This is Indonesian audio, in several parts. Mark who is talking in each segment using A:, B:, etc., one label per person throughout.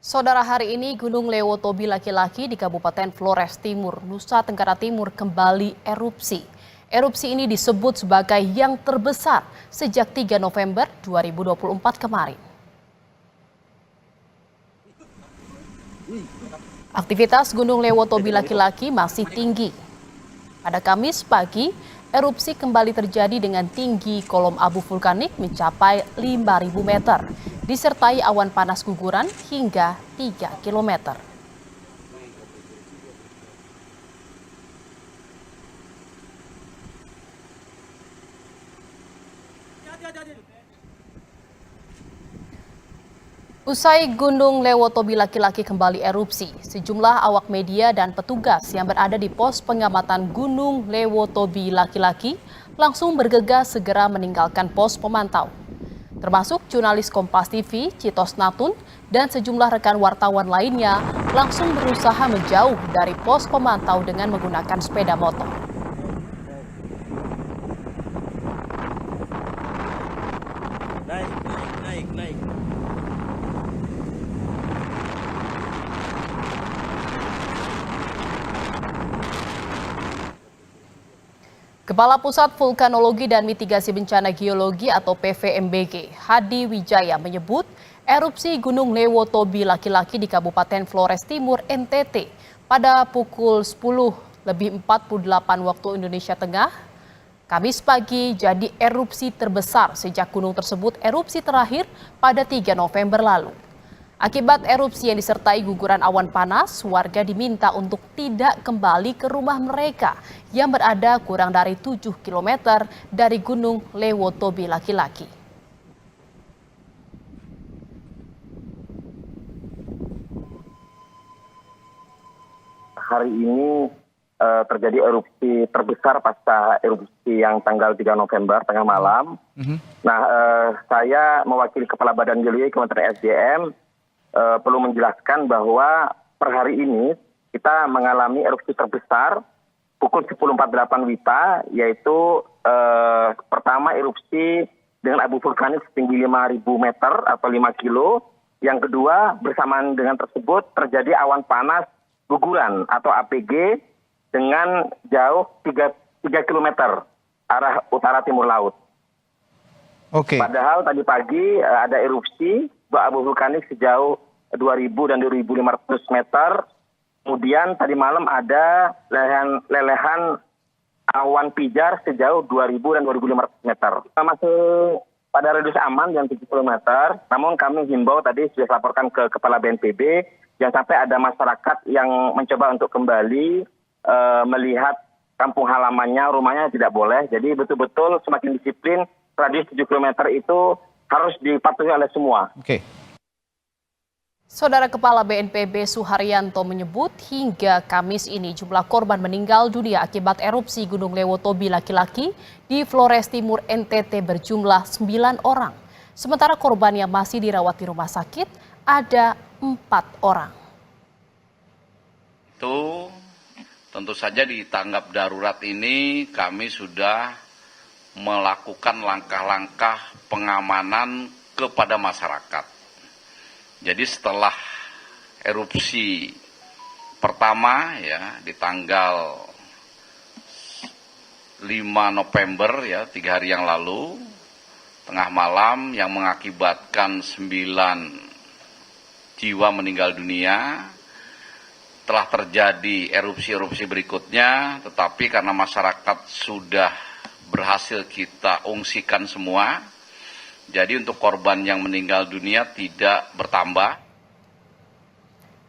A: Saudara, hari ini Gunung Lewotobi laki-laki di Kabupaten Flores Timur, Nusa Tenggara Timur kembali erupsi. Erupsi ini disebut sebagai yang terbesar sejak 3 November 2024 kemarin. Aktivitas Gunung Lewotobi laki-laki masih tinggi. Pada Kamis pagi, erupsi kembali terjadi dengan tinggi kolom abu vulkanik mencapai 5.000 meter, disertai awan panas guguran hingga 3 km. Usai Gunung Lewotobi laki-laki kembali erupsi, sejumlah awak media dan petugas yang berada di pos pengamatan Gunung Lewotobi laki-laki langsung bergegas segera meninggalkan pos pemantau. Termasuk jurnalis Kompas TV, Citos Natun, dan sejumlah rekan wartawan lainnya langsung berusaha menjauh dari pos pemantau dengan menggunakan sepeda motor.
B: Naik.
A: Kepala Pusat Vulkanologi dan Mitigasi Bencana Geologi atau PVMBG, Hadi Wijaya menyebut erupsi Gunung Lewotobi laki-laki di Kabupaten Flores Timur, NTT pada pukul 10:48 waktu Indonesia Tengah, Kamis pagi jadi erupsi terbesar sejak gunung tersebut erupsi terakhir pada 3 November lalu. Akibat erupsi yang disertai guguran awan panas, warga diminta untuk tidak kembali ke rumah mereka yang berada kurang dari 7 km dari Gunung Lewotobi laki-laki.
C: Hari ini terjadi erupsi terbesar pasca erupsi yang tanggal 3 November tengah malam. Nah, saya mewakili Kepala Badan Geologi Kementerian SDM perlu menjelaskan bahwa per hari ini kita mengalami erupsi terbesar pukul 10.48 WITA, yaitu pertama erupsi dengan abu vulkanik setinggi 5.000 meter atau 5 kilo. Yang kedua, bersamaan dengan tersebut terjadi awan panas guguran atau APG dengan jauh 3 km arah utara timur laut.
B: Oke.
C: Padahal tadi pagi ada erupsi abu vulkanik sejauh 2.000 dan 2.500 meter. Kemudian tadi malam ada lelehan awan pijar sejauh 2.000 dan 2.500 meter. Masih pada radius aman yang 70 meter. Namun kami himbau tadi sudah laporkan ke Kepala BNPB jangan sampai ada masyarakat yang mencoba untuk kembali melihat kampung halamannya, rumahnya tidak boleh. Jadi betul-betul semakin disiplin, radius 7 km itu harus dipatuhi oleh semua.
B: Oke.
A: Saudara, Kepala BNPB Suharyanto menyebut hingga Kamis ini jumlah korban meninggal dunia akibat erupsi Gunung Lewotobi laki-laki di Flores Timur NTT berjumlah 9 orang. Sementara korban yang masih dirawat di rumah sakit ada 4 orang.
D: Itu tentu saja di tanggap darurat ini kami sudah melakukan langkah-langkah pengamanan kepada masyarakat. Jadi setelah erupsi pertama ya di tanggal 5 November ya 3 hari yang lalu tengah malam yang mengakibatkan 9 jiwa meninggal dunia, telah terjadi erupsi-erupsi berikutnya, tetapi karena masyarakat sudah berhasil kita ungsikan semua, jadi untuk korban yang meninggal dunia tidak bertambah.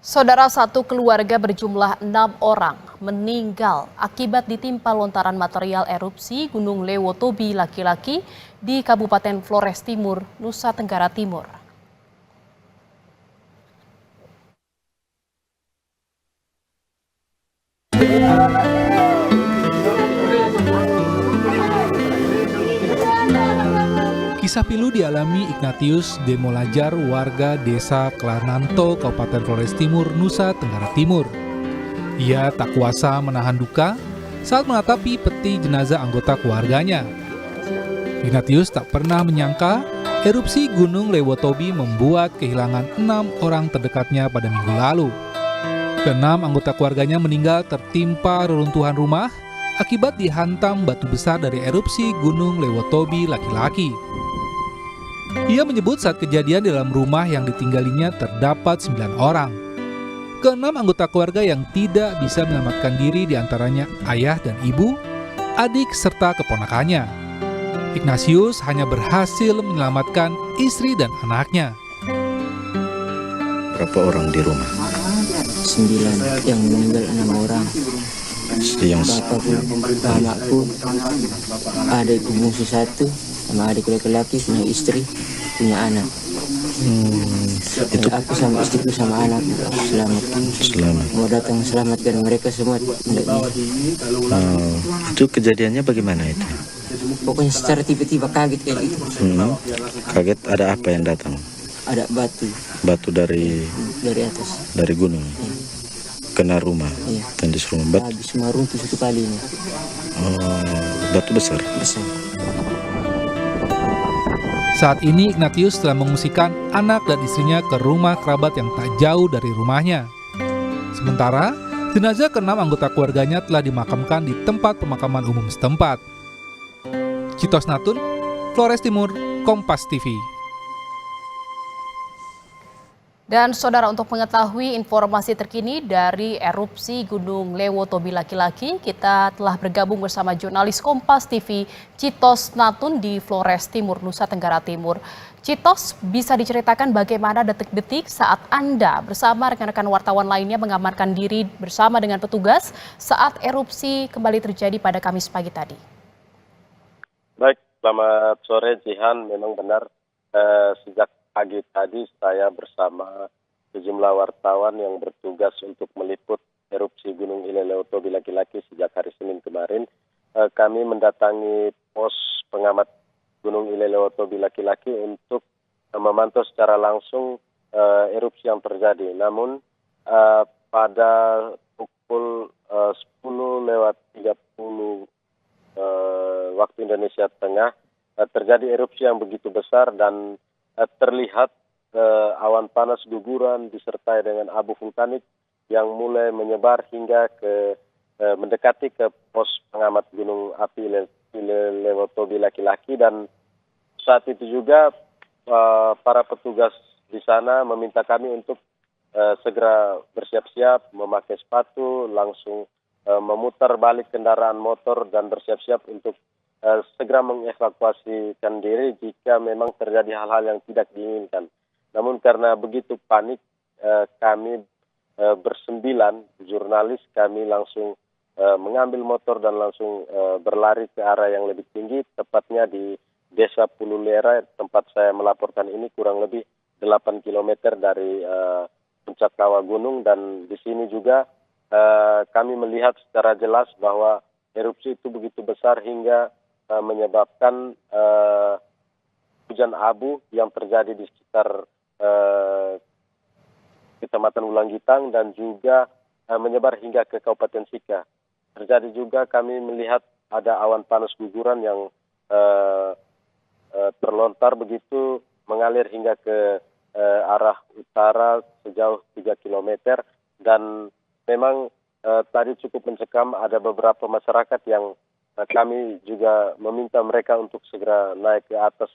A: Saudara, satu keluarga berjumlah 6 orang meninggal akibat ditimpa lontaran material erupsi Gunung Lewotobi laki-laki di Kabupaten Flores Timur, Nusa Tenggara Timur.
B: Kisah pilu dialami Ignatius Demolajar, warga desa Klananto, Kabupaten Flores Timur, Nusa Tenggara Timur. Ia tak kuasa menahan duka saat menatapi peti jenazah anggota keluarganya. Ignatius tak pernah menyangka Erupsi Gunung Lewotobi membuat kehilangan 6 orang terdekatnya pada minggu lalu. Keenam anggota keluarganya meninggal tertimpa reruntuhan rumah akibat dihantam batu besar dari erupsi Gunung Lewotobi laki-laki. Ia menyebut saat kejadian di dalam rumah yang ditinggalinya terdapat 9 orang. Keenam anggota keluarga yang tidak bisa menyelamatkan diri diantaranya ayah dan ibu, adik serta keponakannya. Ignatius hanya berhasil menyelamatkan istri dan anaknya.
E: Berapa orang di rumah?
F: 9, yang meninggal 6 orang.
E: Yang
F: Bapakku, anakku, adikku musuh 1, sama adik laki-laki, punya istri, punya anak.
E: itu
F: Aku sama istriku sama anak selamat.
E: selamat.
F: Mau datang selamatkan mereka semua.
E: Itu kejadiannya bagaimana itu?
F: Pokoknya secara tiba-tiba kaget kayak gitu.
E: Kaget ada apa yang datang?
F: Ada batu
E: Batu dari
F: atas.
E: gunung. Kena rumah.
F: Iya.
E: Tandis rumah.
F: Habis semua runtuh satu kali ini.
E: Batu besar.
F: Besar.
B: Saat ini Ignatius telah mengungsikan anak dan istrinya ke rumah kerabat yang tak jauh dari rumahnya. Sementara, jenazah ke-6 anggota keluarganya telah dimakamkan di tempat pemakaman umum setempat. Citos Natun, Flores Timur, Kompas TV.
A: Dan saudara, untuk mengetahui informasi terkini dari erupsi Gunung Lewotobi laki-laki, kita telah bergabung bersama jurnalis Kompas TV Citos Natun di Flores Timur, Nusa Tenggara Timur. Citos, bisa diceritakan bagaimana detik-detik saat Anda bersama rekan-rekan wartawan lainnya mengamankan diri bersama dengan petugas saat erupsi kembali terjadi pada Kamis pagi tadi?
G: Baik, selamat sore Jihan. Memang benar, sejak pagi tadi saya bersama sejumlah wartawan yang bertugas untuk meliput erupsi Gunung Lewotobi laki-laki sejak hari Senin kemarin. Kami mendatangi pos pengamat Gunung Lewotobi laki-laki untuk memantau secara langsung erupsi yang terjadi. Namun pada pukul 10:30 waktu Indonesia Tengah terjadi erupsi yang begitu besar dan terlihat awan panas guguran disertai dengan abu vulkanik yang mulai menyebar hingga mendekati ke pos pengamat gunung api Lewotobi laki-laki. Dan saat itu juga para petugas di sana meminta kami untuk segera bersiap-siap, memakai sepatu, langsung memutar balik kendaraan motor dan bersiap-siap untuk segera mengevakuasikan diri jika memang terjadi hal-hal yang tidak diinginkan. Namun karena begitu panik, kami bersembilan jurnalis, kami langsung mengambil motor dan langsung berlari ke arah yang lebih tinggi, tepatnya di Desa Pululera, tempat saya melaporkan ini, kurang lebih 8 km dari puncak kawah gunung. Dan di sini juga kami melihat secara jelas bahwa erupsi itu begitu besar hingga menyebabkan hujan abu yang terjadi di sekitar Kecamatan Ulanggitang dan juga menyebar hingga ke Kabupaten Sika. Terjadi juga kami melihat ada awan panas guguran yang terlontar begitu mengalir hingga ke arah utara sejauh 3 km. Dan memang tadi cukup mencekam, ada beberapa masyarakat yang kami juga meminta mereka untuk segera naik ke atas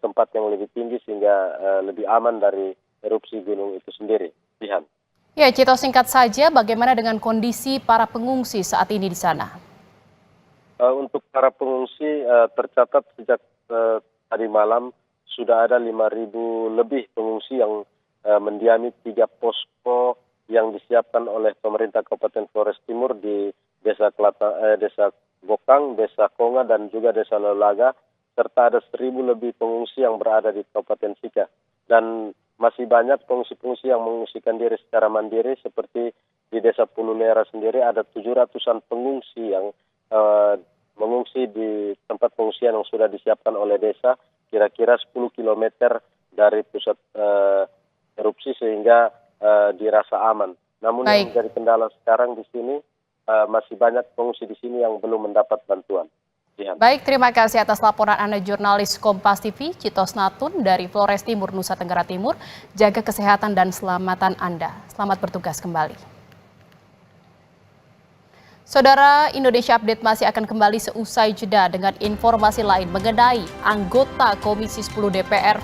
G: tempat yang lebih tinggi sehingga lebih aman dari erupsi gunung itu sendiri. Jihan.
A: Ya, Cito, singkat saja, bagaimana dengan kondisi para pengungsi saat ini di sana?
G: Untuk para pengungsi tercatat sejak tadi malam sudah ada 5.000 lebih pengungsi yang mendiami 3 posko yang disiapkan oleh pemerintah Kabupaten Flores Timur di Desa Gokang, Desa Konga, dan juga Desa Lolaga, serta ada 1.000 lebih pengungsi yang berada di Kabupaten Sika. Dan masih banyak pengungsi-pengungsi yang mengungsikan diri secara mandiri, seperti di Desa Pululera sendiri ada 700-an pengungsi yang mengungsi di tempat pengungsian yang sudah disiapkan oleh desa, kira-kira 10 km dari pusat erupsi, sehingga dirasa aman. Namun yang menjadi kendala sekarang di sini, masih banyak pengungsi di sini yang belum mendapat bantuan.
A: Baik, terima kasih atas laporan Anda jurnalis Kompas TV, Citos Natun dari Flores Timur, Nusa Tenggara Timur. Jaga kesehatan dan selamatan Anda. Selamat bertugas kembali. Saudara, Indonesia Update masih akan kembali seusai jeda dengan informasi lain mengenai anggota Komisi 10 DPR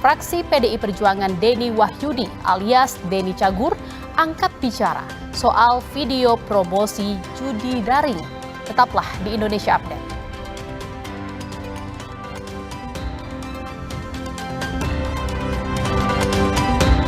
A: fraksi PDI Perjuangan Denny Wahyudi alias Denny Cagur angkat bicara soal video promosi judi daring. Tetaplah di Indonesia Update.